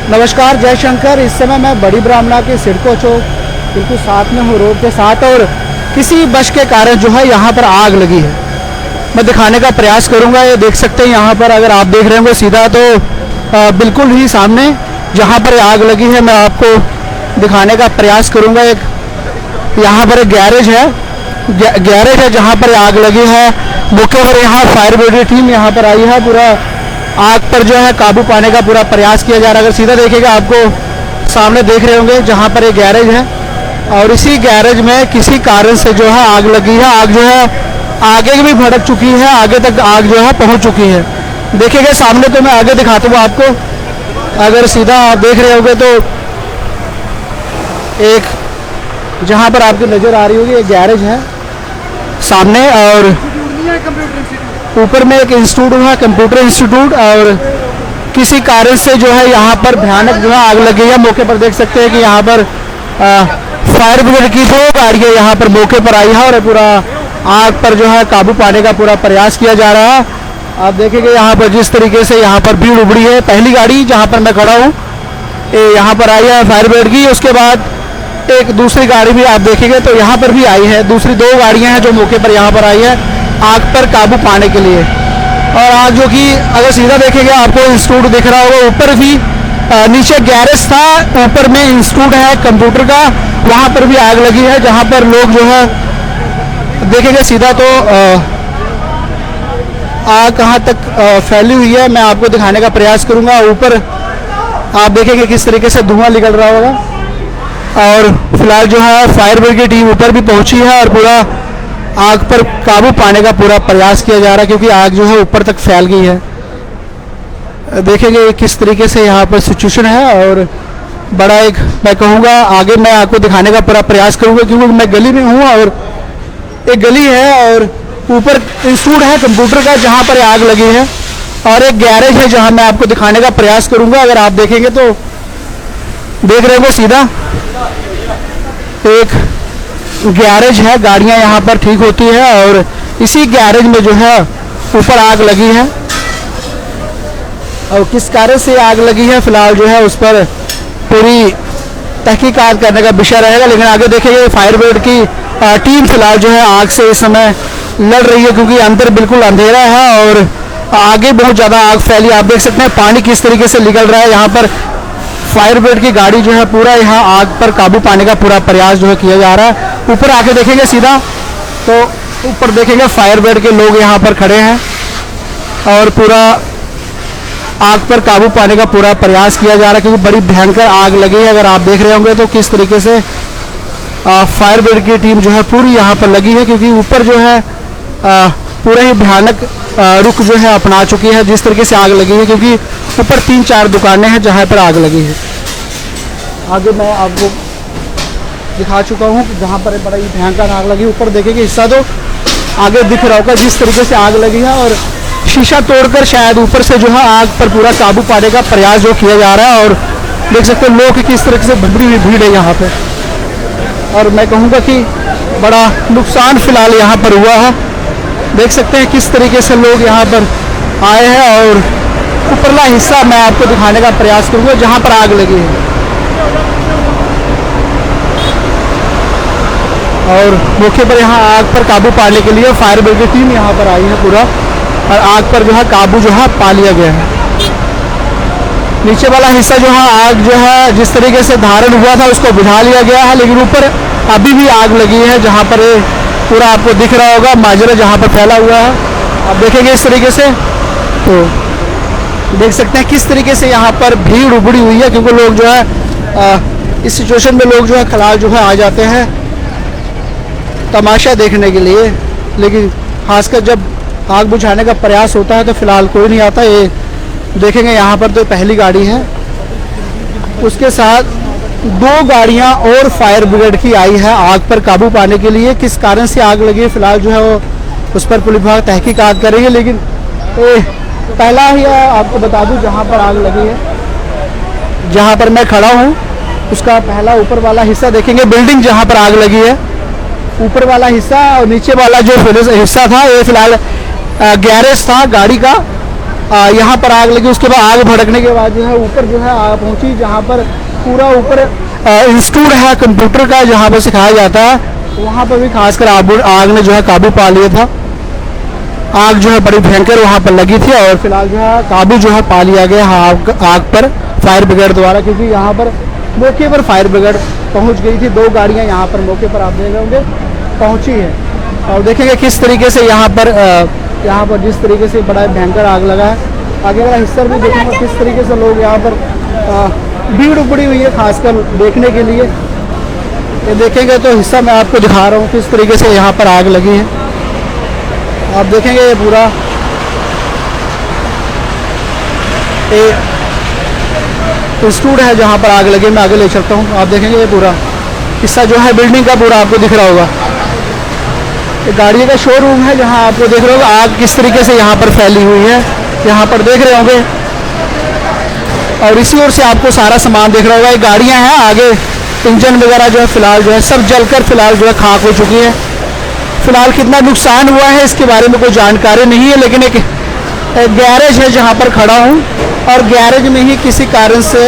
नमस्कार, जय शंकर। इस समय मैं बड़ी ब्राह्मणा के सिडको चौक बिल्कुल साथ में हूँ, रोड के साथ, और किसी बस के कारण जो है यहाँ पर आग लगी है। मैं दिखाने का प्रयास करूँगा। ये देख सकते हैं यहाँ पर, अगर आप देख रहे होंगे सीधा तो बिल्कुल ही सामने जहाँ पर आग लगी है, मैं आपको दिखाने का प्रयास करूँगा। एक यहाँ पर एक गैरेज है जहाँ पर आग लगी है। मौके पर यहाँ फायर ब्रिगेड टीम यहाँ पर आई है। पूरा आग पर जो है काबू पाने का पूरा प्रयास किया जा रहा है। अगर सीधा देखेगा, आपको सामने देख रहे होंगे जहाँ पर एक गैरेज है, और इसी गैरेज में किसी कारण से जो है आग लगी है। आग जो है आगे भी भड़क चुकी है, आगे तक आग जो है पहुँच चुकी है। देखिएगा सामने, तो मैं आगे दिखाता हूँ आपको। अगर सीधा आप देख रहे होंगे तो एक जहाँ पर आपको नज़र आ रही होगी एक गैरेज है सामने, और ऊपर में एक इंस्टीट्यूट है, कंप्यूटर इंस्टीट्यूट, और किसी कारण से जो है यहाँ पर भयानक जो है आग लगी है। मौके पर देख सकते हैं कि यहाँ पर फायर ब्रिगेड की 2 गाड़ियाँ यहाँ पर मौके पर आई है, और पूरा आग पर जो है काबू पाने का पूरा प्रयास किया जा रहा है। आप देखेंगे यहाँ पर जिस तरीके से यहाँ पर भीड़ उभरी है। पहली गाड़ी जहाँ पर मैं खड़ा हूँ यहाँ पर आई है फायर ब्रिगेड की, उसके बाद एक दूसरी गाड़ी भी आप देखेंगे तो यहाँ पर भी आई है। दूसरी 2 गाड़ियाँ हैं जो मौके पर यहाँ पर आई है आग पर काबू पाने के लिए। और आग जो कि अगर सीधा देखेंगे आपको इंस्टीट्यूट दिख रहा होगा, ऊपर भी नीचे गैरेज था, ऊपर में इंस्टीट्यूट है कंप्यूटर का, वहाँ पर भी आग लगी है। जहाँ पर लोग जो है देखेंगे सीधा तो आग कहाँ तक फैली हुई है मैं आपको दिखाने का प्रयास करूँगा। ऊपर आप देखेंगे किस तरीके से धुआं निकल रहा होगा, और फिलहाल जो है फायर ब्रिगेड की टीम ऊपर भी पहुंची है और पूरा आग पर काबू पाने का पूरा प्रयास किया जा रहा है, क्योंकि आग जो है ऊपर तक फैल गई है। देखेंगे किस तरीके से यहाँ पर सिचुएशन है, और बड़ा एक मैं कहूँगा आगे मैं आपको दिखाने का पूरा प्रयास करूँगा, क्योंकि मैं गली में हूँ और एक गली है और ऊपर इंस्टीट्यूट है कंप्यूटर का जहाँ पर आग लगी है, और एक गैरेज है जहाँ मैं आपको दिखाने का प्रयास करूँगा। अगर आप देखेंगे तो देख रहे हो सीधा एक गैरेज है, गाड़ियां यहाँ पर ठीक होती है, और इसी गैरेज में जो है ऊपर आग लगी है। और किस कारण से आग लगी है फिलहाल जो है उस पर पूरी तहकीकात करने का विषय रहेगा। लेकिन आगे देखेंगे फायर ब्रिगेड की टीम फिलहाल जो है आग से इस समय लड़ रही है, क्योंकि अंदर बिल्कुल अंधेरा है और आगे बहुत ज़्यादा आग फैली। आप देख सकते हैं पानी किस तरीके से निकल रहा है। यहाँ पर फायर ब्रिगेड की गाड़ी जो है पूरा यहाँ आग पर काबू पाने का पूरा प्रयास जो है किया जा रहा है। ऊपर आके देखेंगे सीधा तो ऊपर देखेंगे फायर ब्रिगेड के लोग यहाँ पर खड़े हैं और पूरा आग पर काबू पाने का पूरा प्रयास किया जा रहा है, क्योंकि बड़ी भयंकर आग लगी है। अगर आप देख रहे होंगे तो किस तरीके से फायर ब्रिगेड की टीम जो है पूरी यहाँ पर लगी है, क्योंकि ऊपर जो है पूरा ही भयानक रुख जो है अपना चुकी है जिस तरीके से आग लगी है, क्योंकि ऊपर 3-4 दुकानें हैं जहाँ पर आग लगी है। आगे मैं आपको दिखा चुका हूँ जहाँ पर बड़ा ही भयंकर आग लगी। ऊपर देखेंगे हिस्सा तो आगे दिख रहा होगा जिस तरीके से आग लगी है, और शीशा तोड़कर शायद ऊपर से जो है आग पर पूरा काबू पाने का प्रयास जो किया जा रहा है। और देख सकते हैं लोग किस तरीके से भरी हुई भीड़ है यहाँ पे, और मैं कहूँगा कि बड़ा नुकसान फिलहाल यहाँ पर हुआ है। देख सकते हैं किस तरीके से लोग यहाँ पर आए हैं, और ऊपरला हिस्सा मैं आपको दिखाने का प्रयास करूँगा जहाँ पर आग लगी है। और मौके पर यहाँ आग पर काबू पाने के लिए फायर ब्रिगेड टीम यहाँ पर आई है पूरा, और आग पर जो है काबू जो है पा लिया गया है। नीचे वाला हिस्सा जो है आग जो है जिस तरीके से धारण हुआ था उसको बुझा लिया गया है, लेकिन ऊपर अभी भी आग लगी है जहाँ पर पूरा आपको दिख रहा होगा माजरा जहाँ पर फैला हुआ है। आप देखेंगे इस तरीके से तो देख सकते हैं किस तरीके से यहाँ पर भीड़ उबड़ी हुई है, क्योंकि लोग जो है इस सिचुएशन में लोग जो है खलाल जो है आ जाते हैं तमाशा देखने के लिए, लेकिन खासकर जब आग बुझाने का प्रयास होता है तो फिलहाल कोई नहीं आता। ये देखेंगे यहाँ पर तो पहली गाड़ी है, उसके साथ 2 गाड़ियाँ और फायर ब्रिगेड की आई है आग पर काबू पाने के लिए। किस कारण से आग लगी है फिलहाल जो है वो उस पर पुलिस विभाग तहकीकात कर रही है, लेकिन पहला ही आपको बता दूं जहाँ पर आग लगी है, जहाँ पर मैं खड़ा हूँ उसका पहला ऊपर वाला हिस्सा देखेंगे। बिल्डिंग जहाँ पर आग लगी है ऊपर वाला हिस्सा और नीचे वाला जो हिस्सा था ये फिलहाल गैरेज था गाड़ी का। यहाँ पर आग लगी, उसके बाद आग भड़कने के बाद जो है ऊपर जो है आग पहुँची, जहाँ पर पूरा ऊपर इंस्टीट्यूट है कंप्यूटर का जहाँ पर सिखाया जाता है, वहाँ पर भी खासकर आग ने जो है काबू पा लिया था। आग जो है बड़ी भयंकर वहाँ पर लगी थी और फिलहाल जो है काबू जो है पा लिया गया आग पर फायर ब्रिगेड द्वारा, क्योंकि यहाँ पर मौके पर फायर ब्रिगेड पहुँच गई थी। 2 गाड़ियाँ यहाँ पर मौके पर आप देख रहे होंगे पहुँची है और देखेंगे किस तरीके से यहाँ पर जिस तरीके से बड़ा भयंकर आग लगा है। आगे वाला हिस्सा भी देखेंगे किस तरीके से लोग यहाँ पर भीड़ उबड़ी हुई है खासकर देखने के लिए। ये देखेंगे तो हिस्सा मैं आपको दिखा रहा हूँ किस तरीके से यहाँ पर आग लगी है। आप देखेंगे ये पूरा इंस्टीट्यूट है जहाँ पर आग लगी, मैं आगे ले चलता हूँ। आप देखेंगे ये पूरा हिस्सा जो है बिल्डिंग का पूरा आपको दिख रहा होगा। ये गाड़ी का शोरूम है जहाँ आपको देख रहे होगा आग किस तरीके से यहाँ पर फैली हुई है, यहाँ पर देख रहे होंगे। और इसी ओर से आपको सारा सामान देख रहा होगा। ये गाड़ियाँ हैं आगे, इंजन वगैरह जो है फिलहाल जो है सब जलकर फिलहाल जो है खाक हो चुकी है। फिलहाल कितना नुकसान हुआ है इसके बारे में कोई जानकारी नहीं है, लेकिन एक गैरेज है जहाँ पर खड़ा हूँ और गैरेज में ही किसी कारण से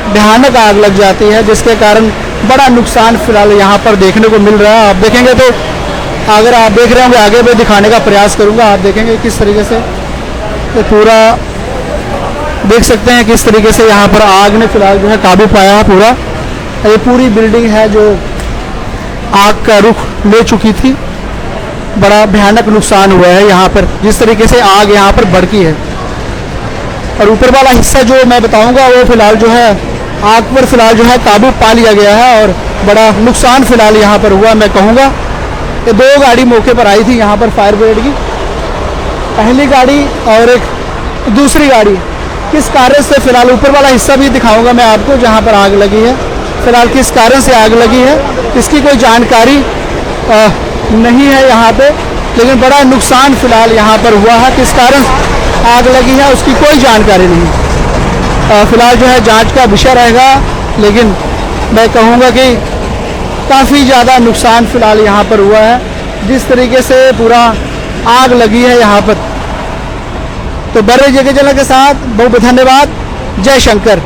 भयानक आग लग जाती है, जिसके कारण बड़ा नुकसान फिलहाल यहाँ पर देखने को मिल रहा है। आप देखेंगे तो अगर आप देख रहे होंगे आगे मैं दिखाने का प्रयास करूँगा। आप देखेंगे किस तरीके से ये पूरा देख सकते हैं किस तरीके से यहाँ पर आग ने फिलहाल जो है काबू पाया है। पूरा ये पूरी बिल्डिंग है जो आग का रुख ले चुकी थी, बड़ा भयानक नुकसान हुआ है यहाँ पर जिस तरीके से आग यहाँ पर भड़की है। और ऊपर वाला हिस्सा जो मैं बताऊंगा वो फिलहाल जो है आग पर फिलहाल जो है काबू पा लिया गया है और बड़ा नुकसान फिलहाल यहाँ पर हुआ। मैं कहूँगा ये 2 गाड़ी मौके पर आई थी यहाँ पर फायर ब्रिगेड की, पहली गाड़ी और एक दूसरी गाड़ी। किस कारण से फिलहाल ऊपर वाला हिस्सा भी दिखाऊंगा मैं आपको जहाँ पर आग लगी है, फिलहाल किस कारण से आग लगी है इसकी कोई जानकारी नहीं है यहाँ पे, लेकिन बड़ा नुकसान फिलहाल यहाँ पर हुआ है। किस कारण आग लगी है उसकी कोई जानकारी नहीं। फिलहाल जो है जांच का विषय रहेगा, लेकिन मैं कहूँगा कि काफ़ी ज़्यादा नुकसान फिलहाल यहाँ पर हुआ है जिस तरीके से पूरा आग लगी है यहाँ पर। तो बड़े जगह जला के साथ बहुत बहुत धन्यवाद। जय शंकर।